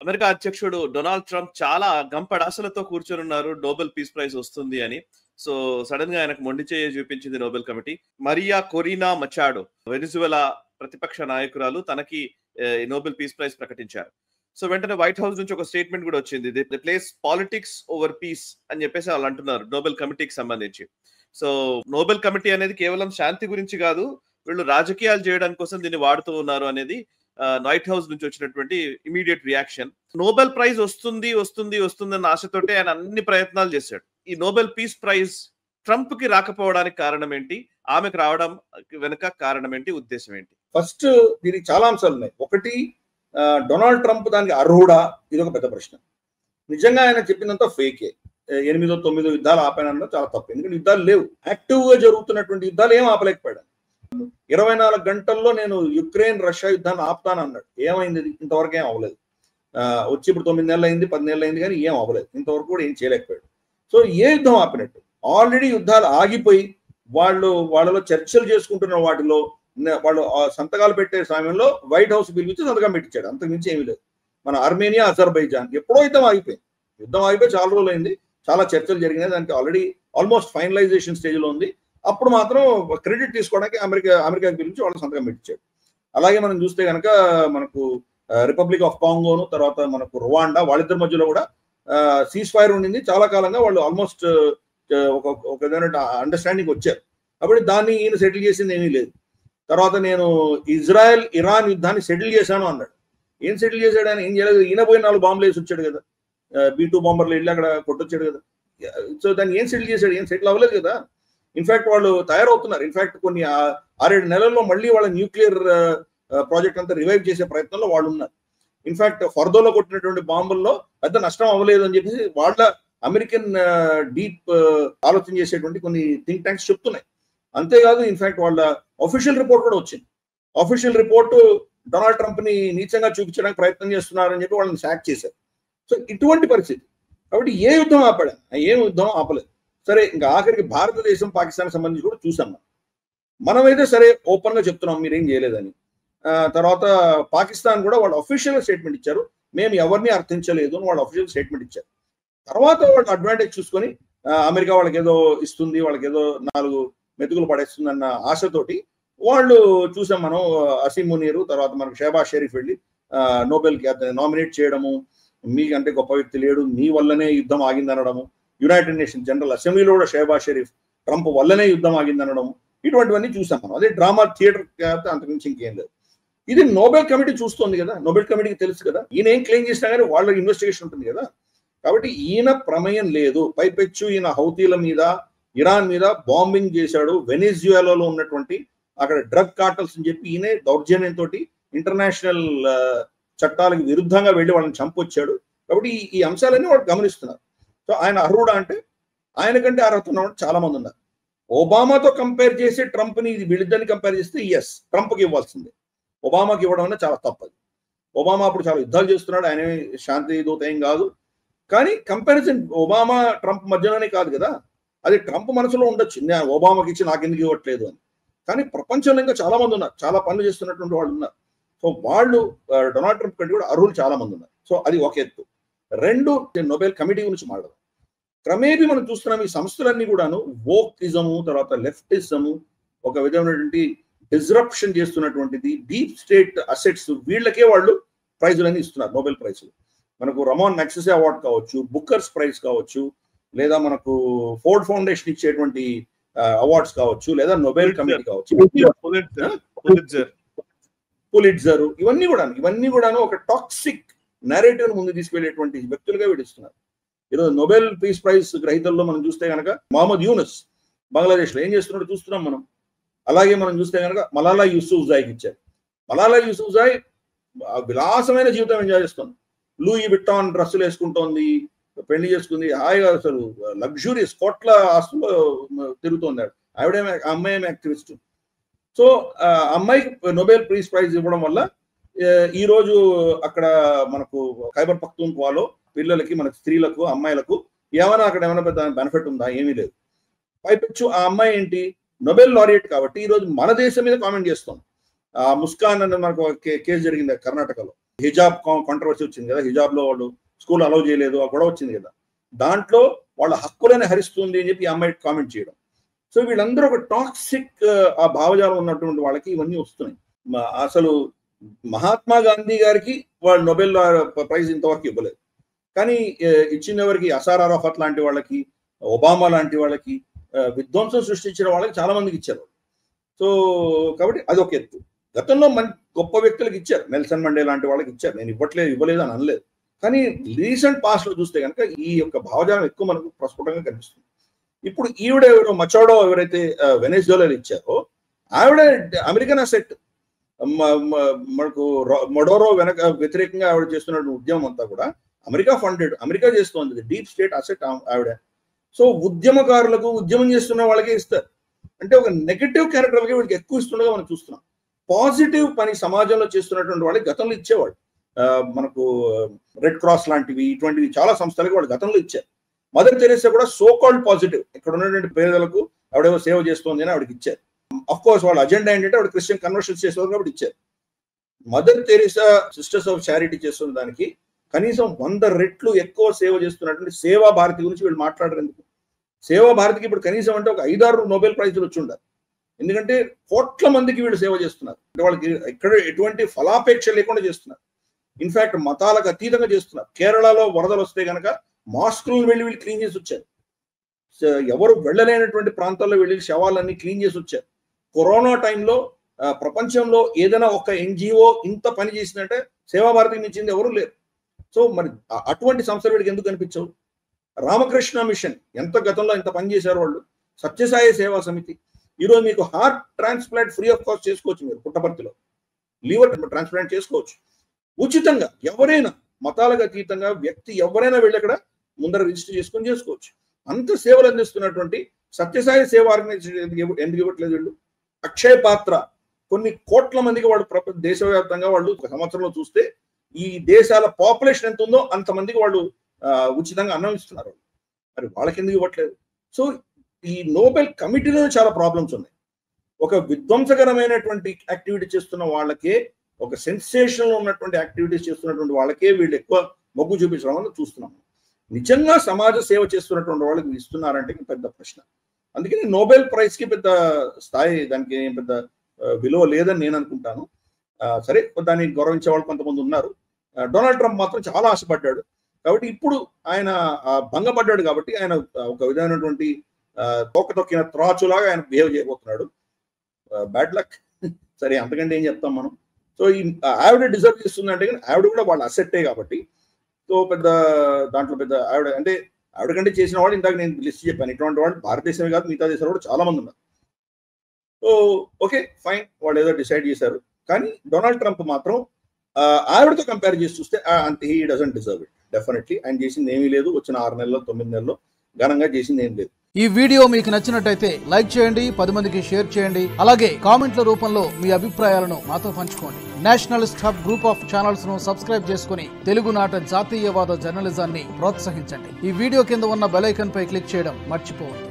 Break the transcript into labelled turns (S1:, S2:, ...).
S1: America అధ్యక్షుడు Donald Trump చాలా గంపడాసలతో కూర్చొని ఉన్నారు నోబెల్ పీస్ ప్రైజ్ వస్తుంది అని. సో సడన్ గా ఆయనకు మొండి చేయి చూపించింది Nobel committee. Maria Corina Machado, Venezuela ప్రతిపక్ష నాయకురాలు, తనకి నోబెల్ పీస్ ప్రైజ్ ప్రకటించారు. సో వెంటనే వైట్ హౌస్ నుంచి ఒక స్టేట్మెంట్ కూడా వచ్చింది, the place politics over peace అని చెప్పేసి వాళ్ళు అంటున్నారు నోబెల్ కమిటీకి సంబంధించి. సో నోబెల్ కమిటీ అనేది కేవలం శాంతి గురించి కాదు, వీళ్ళు రాజకీయాలు చేయడానికి కోసం దీన్ని వాడుతూ ఉన్నారు అనేది వైట్ హౌస్ నుంచి వచ్చినటువంటి ఇమీడియట్ రియాక్షన్. నోబెల్ ప్రైజ్ వస్తుంది వస్తుంది వస్తుంది అన్న ఆశతోటే ఆయన అన్ని ప్రయత్నాలు చేశాడు. ఈ నోబెల్ పీస్ ప్రైజ్ ట్రంప్ కి రాకపోవడానికి కారణం ఏంటి, ఆమెకు రావడం వెనుక కారణం ఏంటి, ఉద్దేశం ఏంటి?
S2: ఫస్ట్ దీనికి చాలా అంశాలు ఉన్నాయి. ఒకటి, డొనాల్డ్ ట్రంప్ దానికి అర్హుడా, ఇది ఒక పెద్ద ప్రశ్న. నిజంగా ఆయన చెప్పినంత ఫేకే. 8-9 యుద్ధాలు ఆపానన్నా చాలా తప్పు. ఎందుకంటే యుద్ధాలు లేవు, యాక్టివ్ గా జరుగుతున్నటువంటి యుద్ధాలు ఏం ఆపలేకపోయాడు. 24 గంటల్లో నేను యుక్రెయిన్ రష్యా యుద్ధాన్ని ఆపుతాను అన్నాడు. ఏమైంది? ఇంతవరకు ఏం అవ్వలేదు. వచ్చి ఇప్పుడు 9 నెలలు అయింది, 10 నెలలు అయింది, కానీ ఏం అవ్వలేదు. ఇంతవరకు కూడా ఏం చేయలేకపోయాడు. సో ఏ యుద్ధం ఆపినట్టు? ఆల్రెడీ యుద్ధాలు ఆగిపోయి వాళ్ళలో చర్చలు చేసుకుంటున్న వాటిలో వాళ్ళు సంతకాలు పెట్టే సమయంలో వైట్ హౌస్ పిలిపించి సంతకం పెట్టించాడు. అంతకుమించి ఏమీ లేదు. మన ఆర్మేనియా, అజర్బైజాన్ ఎప్పుడో యుద్ధం ఆగిపోయింది. యుద్ధం ఆగిపోయి చాలా రోజులు అయింది, చాలా చర్చలు జరిగినాయి, దానికి ఆల్రెడీ ఆల్మోస్ట్ ఫైనలైజేషన్ స్టేజ్ లో ఉంది. అప్పుడు మాత్రం క్రెడిట్ తీసుకోవడానికి అమెరికాకి పిలిచి వాళ్ళు సంతకం పెట్టించాడు. అలాగే మనం చూస్తే కనుక మనకు రిపబ్లిక్ ఆఫ్ కాంగోను, తర్వాత మనకు రువాండా, వాళ్ళిద్దరి మధ్యలో కూడా సీజ్ ఫైర్ ఉండింది. చాలా కాలంగా వాళ్ళు ఆల్మోస్ట్ ఒక విధమైన అండర్స్టాండింగ్ వచ్చారు. కాబట్టి దాన్ని ఈయన సెటిల్ చేసింది ఏమీ లేదు. తర్వాత నేను ఇజ్రాయెల్ ఇరాన్ యుద్ధాన్ని సెటిల్ చేశాను అన్నాడు. ఏం సెటిల్ చేశాడు? ఆయన ఏం చేయలేదు. ఈయన పోయి 4 బాంబులు వేసి వచ్చాడు కదా, B-2 బాంబర్లు వెళ్ళి అక్కడ కొట్టొచ్చాడు కదా. సో దాన్ని ఏం సెటిల్ చేశాడు? ఏం సెటిల్ అవ్వలేదు కదా. ఇన్ఫాక్ట్ వాళ్ళు తయారవుతున్నారు. ఇన్ఫాక్ట్ కొన్ని 6-7 నెలల్లో మళ్ళీ వాళ్ళ న్యూక్లియర్ ప్రాజెక్ట్ అంతా రివైవ్ చేసే ప్రయత్నంలో వాళ్ళు ఉన్నారు. ఇన్ఫాక్ట్ ఫర్దోలో కొట్టినటువంటి బాంబుల్లో పెద్ద నష్టం అవ్వలేదు అని చెప్పేసి వాళ్ళ అమెరికన్ డీప్ ఆలోచన చేసేటువంటి కొన్ని థింక్ ట్యాంక్స్ చెప్తున్నాయి. అంతేకాదు ఇన్ఫాక్ట్ వాళ్ళ అఫీషియల్ రిపోర్ట్ కూడా వచ్చింది. అఫీషియల్ రిపోర్ట్ డొనాల్డ్ ట్రంప్ ని నీచంగా చూపించడానికి ప్రయత్నం చేస్తున్నారని చెప్పి వాళ్ళని సాక్ చేశారు. సో ఇటువంటి పరిస్థితి. కాబట్టి ఏ యుద్ధం ఆపాడు? ఏం యుద్ధం ఆపలేదు. సరే, ఇంకా ఆఖరికి భారతదేశం పాకిస్తాన్ సంబంధించి కూడా చూసాం. మనమైతే సరే ఓపెన్ గా చెప్తున్నాం మీరేం చేయలేదని. తర్వాత పాకిస్తాన్ కూడా వాళ్ళు అఫీషియల్ స్టేట్మెంట్ ఇచ్చారు, మేము ఎవరిని అర్థించలేదు అని వాళ్ళు అఫీషియల్ స్టేట్మెంట్ ఇచ్చారు. తర్వాత వాళ్ళు అడ్వాంటేజ్ చూసుకొని అమెరికా వాళ్ళకి ఏదో ఇస్తుంది, వాళ్ళకి ఏదో 4 మెతుకులు పడేస్తుంది అన్న ఆశతోటి వాళ్ళు చూసాం మనం. అసీం మునీరు, తర్వాత మనకు షహబాజ్ షరీఫ్ వెళ్ళి నోబెల్కి అతను నామినేట్ చేయడము, మీకంటే గొప్ప వ్యక్తి లేడు, నీ వల్లనే యుద్ధం ఆగిందనడము. యునైటెడ్ నేషన్ జనరల్ అసెంబ్లీలో కూడా షహబాజ్ షరీఫ్ ట్రంప్ వల్లనే యుద్ధం ఆగిందనడము. ఇటువంటివన్నీ చూసాం మనం. అదే డ్రామా థియేటర్ కాకపోతే అంతకుమించి ఇంకేం లేదు. ఇది నోబెల్ కమిటీ చూస్తోంది కదా, నోబెల్ కమిటీకి తెలుసు కదా, ఈయన ఏం క్లెయిమ్ చేసినా కానీ వాళ్ళ ఇన్వెస్టిగేషన్ ఉంటుంది కదా. కాబట్టి ఈయన ప్రమేయం లేదు. పైపెచ్చు ఈయన హౌతీల మీద, ఇరాన్ మీద బాంబింగ్ చేశాడు. వెనిజువేలాలో ఉన్నటువంటి అక్కడ డ్రగ్ కార్టల్స్ అని చెప్పి ఈయనే దౌర్జన్యంతో ఇంటర్నేషనల్ చట్టాలకు విరుద్ధంగా వెళ్ళి వాళ్ళని చంపొచ్చాడు. కాబట్టి ఈ అంశాలన్నీ వాళ్ళు గమనిస్తున్నారు. సో ఆయన అర్హుడా అంటే ఆయన కంటే అర్హత ఉన్నవాడు చాలా మంది ఉన్నారు. ఒబామాతో కంపేర్ చేసి ట్రంప్ని వీళ్ళిద్దరిని కంపేర్ చేస్తే ఎస్, ట్రంప్కి ఇవ్వాల్సిందే. ఒబామాకి ఇవ్వడం అనేది చాలా తప్పది. ఒబామా అప్పుడు చాలా యుద్ధాలు చేస్తున్నాడు, ఆయన శాంతి దూత ఏం కాదు. కానీ కంపారిజన్ ఒబామా ట్రంప్ మధ్యలోనే కాదు కదా, అది ట్రంప్ మనసులో ఉండొచ్చు, నేను ఒబామాకి ఇచ్చి నాకు ఎందుకు ఇవ్వట్లేదు అని. కానీ ప్రపంచంలో ఇంకా చాలా మంది ఉన్నారు, చాలా పనులు చేస్తున్నటువంటి వాళ్ళు ఉన్నారు. సో వాళ్ళు డొనాల్డ్ ట్రంప్ కంటే కూడా అర్హులు చాలా మంది ఉన్నారు. సో అది ఒక ఎత్తు. 2, నోబెల్ కమిటీ గురించి మాట్లాడదాం. క్రమేపీ మనం చూస్తున్నాం ఈ సంస్థలన్నీ కూడాను వోకిజము, తర్వాత లెఫ్టిజము, ఒక విధమైనటువంటి డిస్రప్షన్ చేస్తున్నటువంటిది, డీప్ స్టేట్ అసెట్స్, వీళ్ళకే వాళ్ళు ప్రైజులన్నీ ఇస్తున్నారు, నోబెల్ ప్రైజులు. మనకు రమాన్ మ్యాగ్సెసే అవార్డు కావచ్చు, బుక్కర్స్ ప్రైజ్ కావచ్చు, లేదా మనకు ఫోర్డ్ ఫౌండేషన్ ఇచ్చేటువంటి అవార్డ్స్ కావచ్చు, లేదా నోబెల్ కమిటీ కావచ్చు, పులిట్జర్, ఇవన్నీ కూడాను ఒక టాక్సిక్ నేరేటివ్ ముందు తీసుకెళ్లేటువంటి వ్యక్తులుగా వీడిస్తున్నారు. ఈరోజు నోబెల్ పీస్ ప్రైజ్ గ్రహీతల్లో మనం చూస్తే కనుక మహమ్మద్ యూనస్ బంగ్లాదేశ్ లో ఏం చేస్తున్నాడో చూస్తున్నాం మనం. అలాగే మనం చూస్తే కనుక మలాలా యూసుఫ్జాయికి ఇచ్చారు. మలాలా యూసుఫ్జాయ్ విలాసమైన జీవితం ఎంజాయ్ చేస్తుంది. లూయి విట్టాన్ డ్రెస్సులు వేసుకుంటోంది, పెళ్లి చేసుకుంది, హాయిగా అసలు లగ్జూరియస్ కోట్ల ఆస్తుల్లో తిరుగుతోంది. అమ్మాయి యాక్టివిస్ట్. సో అమ్మాయికి నోబెల్ పీస్ ప్రైజ్ ఇవ్వడం వల్ల ఈ రోజు అక్కడ మనకు ఖైబర్ పఖ్తూన్ఖ్వాలో పిల్లలకి, మనకు స్త్రీలకు, అమ్మాయిలకు ఏమైనా పెద్ద బెనిఫిట్ ఉందా? ఏమీ లేదు. పైపెచ్చు ఆ అమ్మాయి ఏంటి, నోబెల్ లారియట్ కాబట్టి ఈ రోజు మన దేశం మీద కామెంట్ చేస్తాం. ముస్కాన్ అన్న మనకు కేసు జరిగింది కర్ణాటకలో. హిజాబ్ కాంట్రవర్సీ వచ్చింది కదా, హిజాబ్ లో వాళ్ళు స్కూల్ అలౌ చేయలేదు, ఆ గొడవ వచ్చింది కదా, దాంట్లో వాళ్ళ హక్కులని హరిస్తుంది అని చెప్పి ఈ అమ్మాయి కామెంట్ చేయడం. సో వీళ్ళందరూ ఒక టాక్సిక్ ఆ భావజాలం ఉన్నటువంటి వాళ్ళకి ఇవన్నీ వస్తున్నాయి. అసలు మహాత్మా గాంధీ గారికి వాళ్ళు నోబెల్ ప్రైజ్ ఇంతవరకు ఇవ్వలేదు, కానీ ఇచ్చిన ఎవరికి అసార్ అరాఫత్ లాంటి వాళ్ళకి, ఒబామా లాంటి వాళ్ళకి, విధ్వంసం సృష్టించిన వాళ్ళకి చాలా మందికి ఇచ్చారు. సో కాబట్టి అది ఒక ఎత్తు. గతంలో గొప్ప వ్యక్తులకు ఇచ్చారు, నెల్సన్ మండే లాంటి వాళ్ళకి ఇచ్చారు, నేను ఇవ్వలేదు అని అనలేదు. కానీ రీసెంట్ పాస్ట్ లో చూస్తే కనుక ఈ యొక్క భావజాలం ఎక్కువ మనకు ప్రస్ఫుటంగా కనిపిస్తుంది. ఇప్పుడు ఈవిడ ఎవరో మచాడో ఎవరైతే వెనెజువేలాలో ఇచ్చారో ఆవిడ అమెరికన్ అసెట్. మనకు మొడోరో వ్యతిరేకంగా ఆవిడ చేస్తున్న ఉద్యమం అంతా కూడా అమెరికా ఫండెడ్, అమెరికా చేస్తోంది, డీప్ స్టేట్ అసెట్ ఆవిడ. సో ఉద్యమకారులకు, ఉద్యమం చేస్తున్న వాళ్ళకే ఇస్తారు. అంటే ఒక నెగటివ్ క్యారెక్టర్లకి వీళ్ళకి ఎక్కువ ఇస్తుండగా మనం చూస్తున్నాం. పాజిటివ్ పని సమాజంలో చేస్తున్నటువంటి వాళ్ళకి గతంలో ఇచ్చేవాడు. మనకు రెడ్ క్రాస్ లాంటివి, ఇటువంటివి చాలా సంస్థలకి వాళ్ళు గతంలో ఇచ్చారు. మదర్ తెరేసా కూడా సో కాల్డ్ పాజిటివ్, ఇక్కడ ఉన్నటువంటి పేదలకు ఆవిడేవో సేవ చేస్తోంది అని ఆవిడకి ఇచ్చారు. అఫ్ కోర్స్ వాళ్ళ అజెండా ఏంటంటే ఆవిడ క్రిస్టియన్ కన్వర్షన్స్ చేసేవారు కాబట్టి ఇచ్చారు. Mother Teresa sisters of charity చేస్తున్న దానికి కనీసం 100 రెట్లు ఎక్కువ సేవ చేస్తున్నటువంటి సేవా భారతి గురించి వీళ్ళు మాట్లాడరు ఎందుకు? సేవా భారతికి ఇప్పుడు కనీసం అంటే ఒక 5-6 నోబెల్ ప్రైజులు వచ్చి ఉండాలి. ఎందుకంటే కోట్ల మందికి వీళ్ళు సేవ చేస్తున్నారు. అంటే వాళ్ళకి ఇక్కడ ఎటువంటి ఫలాపేక్ష లేకుండా చేస్తున్నారు. ఇన్ఫాక్ట్ మతాలకు అతీతంగా చేస్తున్నారు. కేరళలో వరదలు వస్తే కనుక మాస్కులను వెళ్ళి వీళ్ళు క్లీన్ చేసి వచ్చారు. ఎవరు వెళ్ళలేనటువంటి ప్రాంతాల్లో వెళ్ళి శవాలన్నీ క్లీన్ చేసి వచ్చారు. కరోనా టైంలో ప్రపంచంలో ఏదైనా ఒక ఎన్జిఓ ఇంత పని చేసిందంటే సేవా భారతికి మించింది ఎవరు లేరు. సో మరి అటువంటి సంస్థలు వీడికి ఎందుకు కనిపించవు? రామకృష్ణ మిషన్ ఎంత గతంలో ఎంత పని చేశారు వాళ్ళు. సత్యసాయి సేవా సమితి. ఈరోజు మీకు heart transplant free of cost చేసుకోవచ్చు, మీరు పుట్టపర్తిలో లివర్ ట్రాన్స్ప్లాంట్ చేసుకోవచ్చు ఉచితంగా. ఎవరైనా మతాలకు అతీతంగా వ్యక్తి ఎవరైనా వెళ్ళి అక్కడ ముందర రిజిస్టర్ చేసుకొని చేసుకోవచ్చు. అంత సేవలు అందిస్తున్నటువంటి సత్యసాయి సేవా ఆర్గనైజేషన్ ఎందుకు ఇవ్వట్లేదు వీళ్ళు? అక్షయ పాత్ర కొన్ని కోట్ల మందికి వాళ్ళు దేశవ్యాప్తంగా వాళ్ళు ఒక సంవత్సరంలో చూస్తే ఈ దేశాల పాపులేషన్ ఎంత ఉందో అంతమందికి వాళ్ళు ఉచితంగా అన్నం ఇస్తున్నారు. మరి వాళ్ళకి ఎందుకు ఇవ్వట్లేదు? సో ఈ నోబెల్ కమిటీలో చాలా ప్రాబ్లమ్స్ ఉన్నాయి. ఒక విధ్వంసకరమైనటువంటి యాక్టివిటీ చేస్తున్న వాళ్ళకే, ఒక సెన్సేషన్లో ఉన్నటువంటి యాక్టివిటీస్ చేస్తున్నటువంటి వాళ్ళకే వీళ్ళు ఎక్కువ మొగ్గు చూపించడం వల్ల చూస్తున్నాం. నిజంగా సమాజ సేవ చేస్తున్నటువంటి వాళ్ళకి ఇస్తున్నారంటే పెద్ద ప్రశ్న. అందుకని నోబెల్ ప్రైజ్ కి పెద్ద స్థాయి, దానికి పెద్ద విలువ లేదని నేను అనుకుంటాను. సరే, దాన్ని గౌరవించే వాళ్ళు కొంతమంది ఉన్నారు. డొనాల్డ్ ట్రంప్ మాత్రం చాలా ఆశపడ్డాడు కాబట్టి ఇప్పుడు ఆయన భంగపడ్డాడు కాబట్టి ఆయన ఒక విధమైనటువంటి తోక తొక్కిన త్రాచులాగా ఆయన బిహేవ్ చేయబోతున్నాడు. Bad luck. సరే, అంతకంటే ఏం చెప్తాం మనం. సో ఈ ఆవిడ డిజర్వ్ చేస్తుందంటే కానీ ఆవిడ కూడా వాళ్ళ అసెట్టే కాబట్టి, సో పెద్ద దాంట్లో పెద్ద ఆవిడ అంటే ఆవిడ కంటే చేసిన వాళ్ళు ఇందాక నేను లిస్ట్ చెప్పాను. ఇటువంటి వాళ్ళు భారతదేశమే కాదు మిగతా దేశాలు కూడా చాలా మంది ఉన్నారు. సో ఓకే ఫైన్, వాళ్ళు ఏదో డిసైడ్ చేశారు. కానీ డొనాల్డ్ ట్రంప్ మాత్రం ఆవిడతో కంపేర్ చేసి చూస్తే అంతే, he doesn't deserve it. Definitely ఆయన చేసింది ఏమీ లేదు. వచ్చిన 6 నెలల్లో 9 నెలల్లో ఘనంగా చేసింది ఏం లేదు.
S3: ఈ వీడియో మీకు నచ్చినట్టయితే లైక్ చేయండి, 10 మందికి షేర్ చేయండి. అలాగే కామెంట్ల రూపంలో మీ అభిప్రాయాలను మాతో పంచుకోండి. Nationalist hub group of channels ను సబ్స్క్రైబ్ చేసుకుని తెలుగునాట జాతీయవాద జర్నలిజాన్ని ప్రోత్సహించండి. ఈ వీడియో కింద ఉన్న బెల్ ఐకాన్ పై క్లిక్ చేయడం మర్చిపోవద్దు.